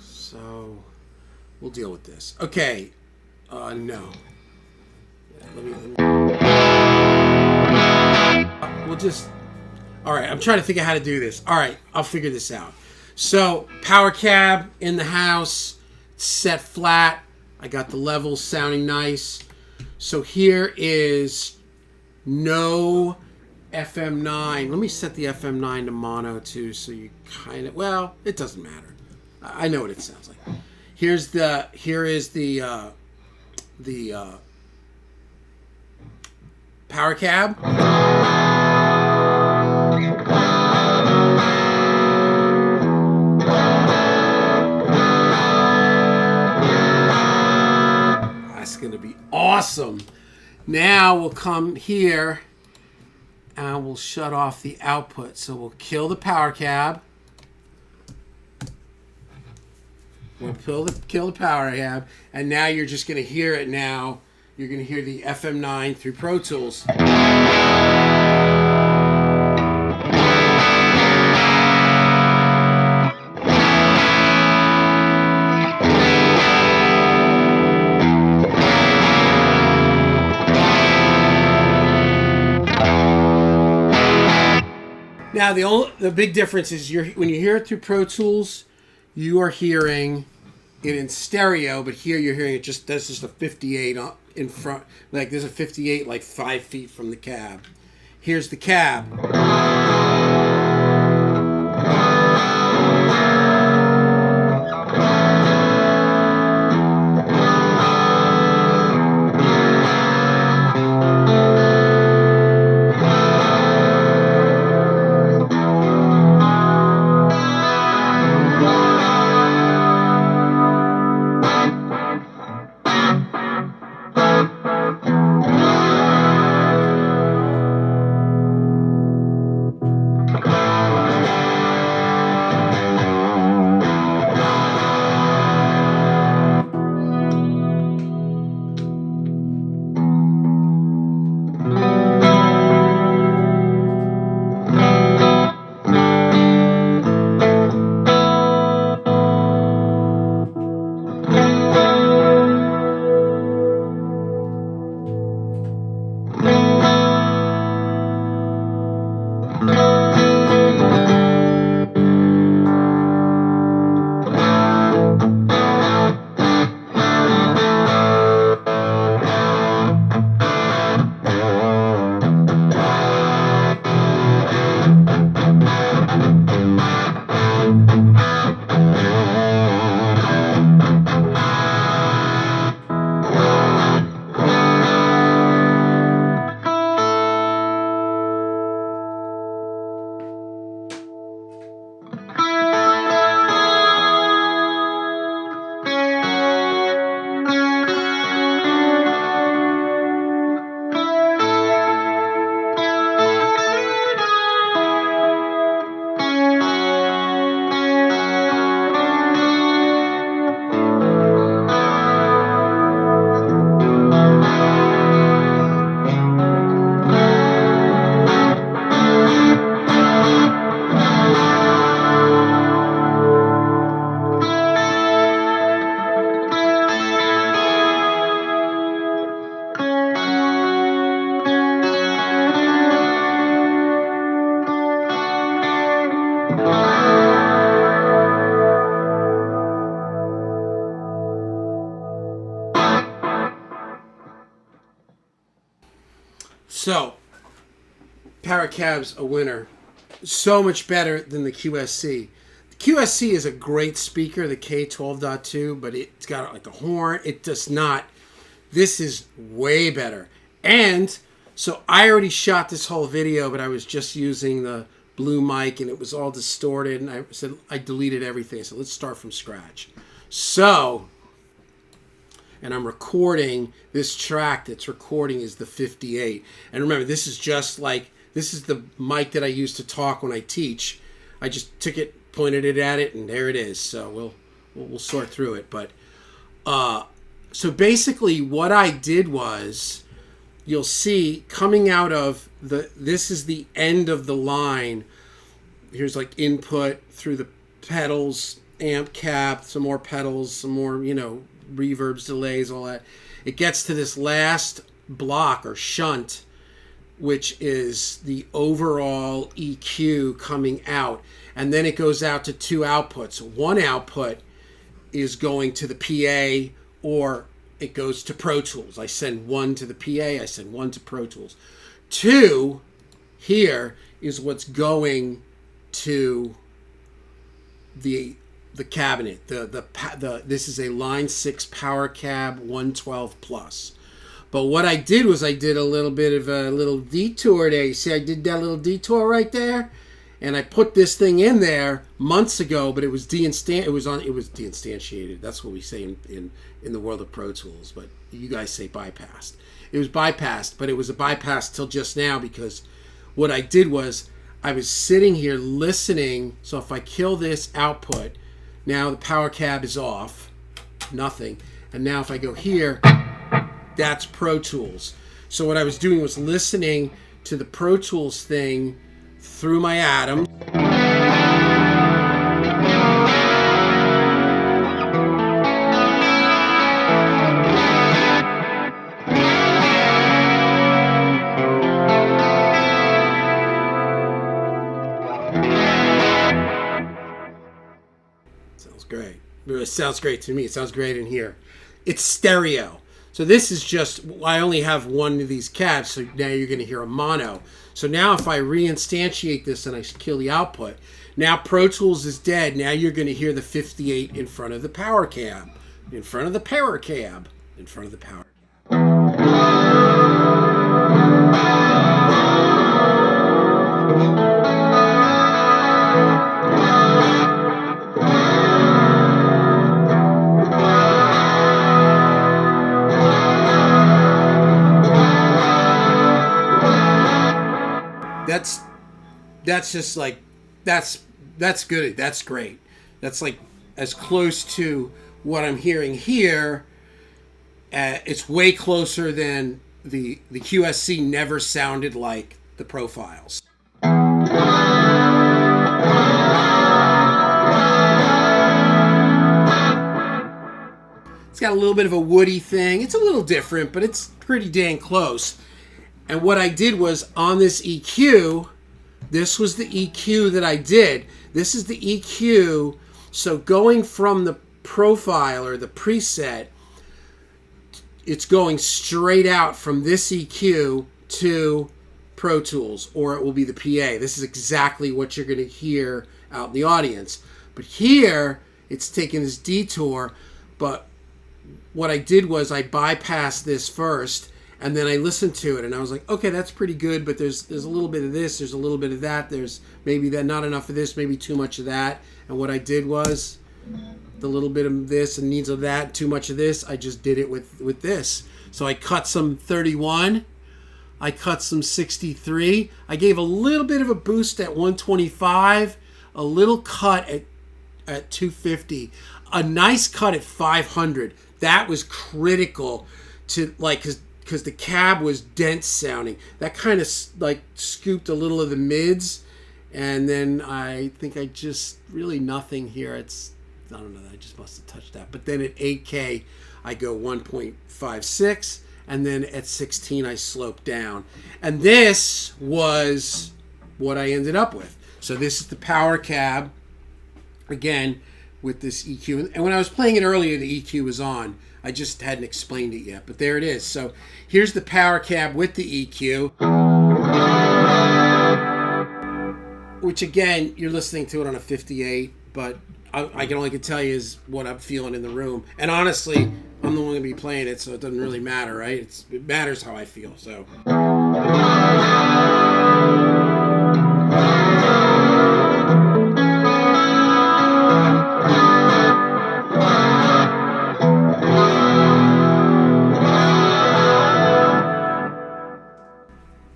So we'll deal with this. Okay. No. Let me. We'll just. All right. I'm trying to think of how to do this. All right. I'll figure this out. So Powercab in the house, set flat. I got the levels sounding nice. So here is no FM9. Let me set the FM9 to mono too, so you kind of. Well, it doesn't matter. I know what it sounds like. Here is the Powercab. That's going to be awesome. Now we'll come here and we'll shut off the output. So we'll kill the Powercab. We'll kill the Powercab, and now you're just going to hear it now. You're going to hear the FM9 through Pro Tools. Now the big difference is when you hear it through Pro Tools, you are hearing it in stereo, but here you're hearing it that's just a 58 in front. Like there's a 58 like 5 feet from the cab. Here's the cab. So, Powercab's a winner. So much better than the QSC. The QSC is a great speaker, the K12.2, but it's got like a horn. It does not. This is way better. And so I already shot this whole video, but I was just using the blue mic and it was all distorted. And I said I deleted everything. So let's start from scratch. So, and I'm recording this track that's recording is the 58. And remember, this is just like, this is the mic that I use to talk when I teach. I just took it, pointed it at it, and there it is. So we'll sort through it. But So basically what I did was, you'll see coming out of this is the end of the line. Here's like input through the pedals, amp cap, some more pedals, some more, reverbs, delays, all that. It gets to this last block or shunt, which is the overall EQ coming out. And then it goes out to two outputs. One output is going to the PA, or it goes to Pro Tools. I send one to the PA, I send one to Pro Tools. Two here is what's going to the cabinet. This is a Line 6 Powercab 112 Plus. But what I did was I did a little bit of a little detour there. You see I did that little detour right there? And I put this thing in there months ago, but it was deinstantiated. That's what we say in the world of Pro Tools, but you guys say bypassed. It was bypassed, but it was a bypass till just now, because what I did was I was sitting here listening. So if I kill this output, now the Powercab is off, nothing. And now if I go here, that's Pro Tools. So what I was doing was listening to the Pro Tools thing through my Atom. Sounds great. It sounds great to me. It sounds great in here. It's stereo. So this is just, I only have one of these cabs, so now you're going to hear a mono. So now if I reinstantiate this and I kill the output, now Pro Tools is dead. Now you're going to hear the 58 in front of the Powercab, in front of the Powercab, in front of the Powercab. That's just like, that's good. That's great. That's like as close to what I'm hearing here. It's way closer than the QSC never sounded like the profiles. It's got a little bit of a woody thing. It's a little different, but it's pretty dang close. And what I did was on this EQ, this was the EQ that I did. This is the EQ. So going from the profile or the preset, it's going straight out from this EQ to Pro Tools, or it will be the PA. This is exactly what you're going to hear out in the audience. But here, it's taking this detour. But what I did was I bypassed this first, and then I listened to it, and I was like, okay, that's pretty good, but there's a little bit of this, there's a little bit of that, there's maybe that not enough of this, maybe too much of that. And what I did was the little bit of this and needs of that, too much of this, I just did it with this. So I cut some 31, I cut some 63, I gave a little bit of a boost at 125, a little cut at 250, a nice cut at 500. That was critical to, like, because the cab was dense sounding. That kind of like scooped a little of the mids, and then I think I just really nothing here. I don't know, I just must have touched that. But then at 8K I go 1.56, and then at 16 I slope down. And this was what I ended up with. So this is the Powercab again with this EQ. And when I was playing it earlier, the EQ was on. I just hadn't explained it yet, but there it is. So here's the Powercab with the EQ, which again, you're listening to it on a 58, but I can only tell you is what I'm feeling in the room. And honestly, I'm the one going to be playing it, so it doesn't really matter, right? It matters how I feel, so.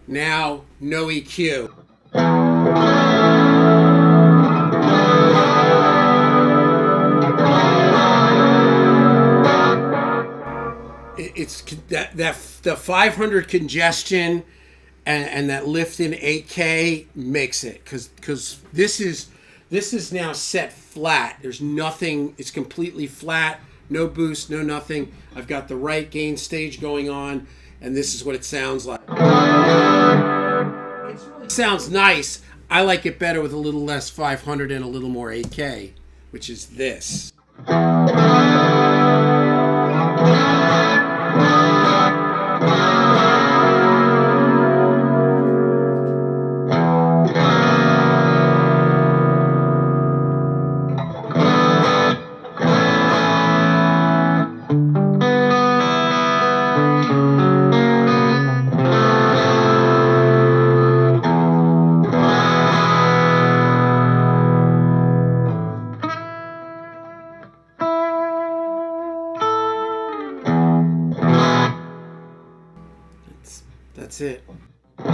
Now, no EQ. it's that the 500 congestion and that lift in 8K makes it, because this is now set flat. There's nothing. It's completely flat. No boost, no nothing. I've got the right gain stage going on, and this is what it sounds like. It really sounds nice. I like it better with a little less 500 and a little more 8K, which is this. That's it. And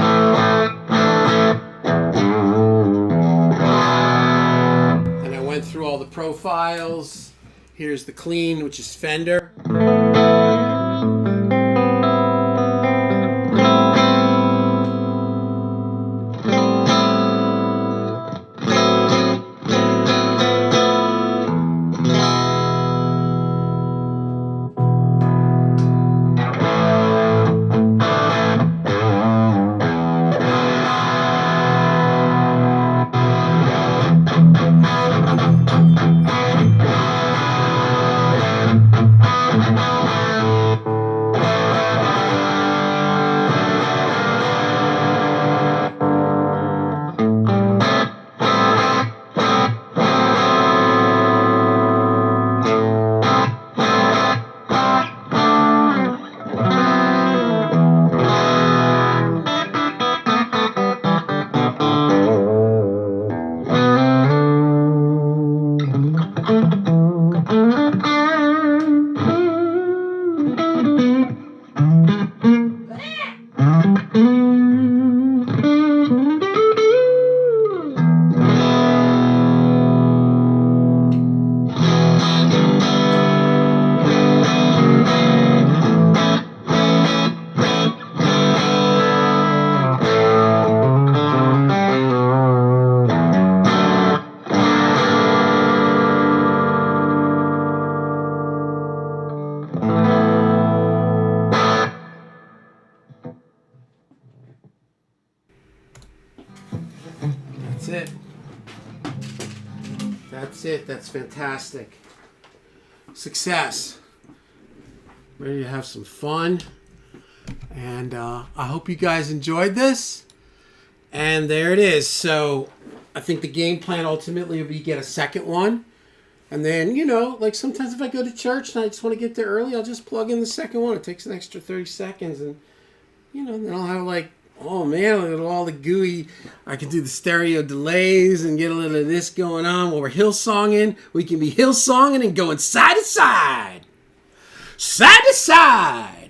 I went through all the profiles. Here's the clean, which is Fender. That's it. That's it. That's fantastic. Success. Ready to have some fun. And I hope you guys enjoyed this. And there it is. So I think the game plan ultimately will be get a second one. And then, like sometimes if I go to church and I just want to get there early, I'll just plug in the second one. It takes an extra 30 seconds. And, then I'll have oh man, look at all the gooey. I can do the stereo delays and get a little of this going on while we're Hillsonging. We can be Hillsonging and going side to side. Side to side.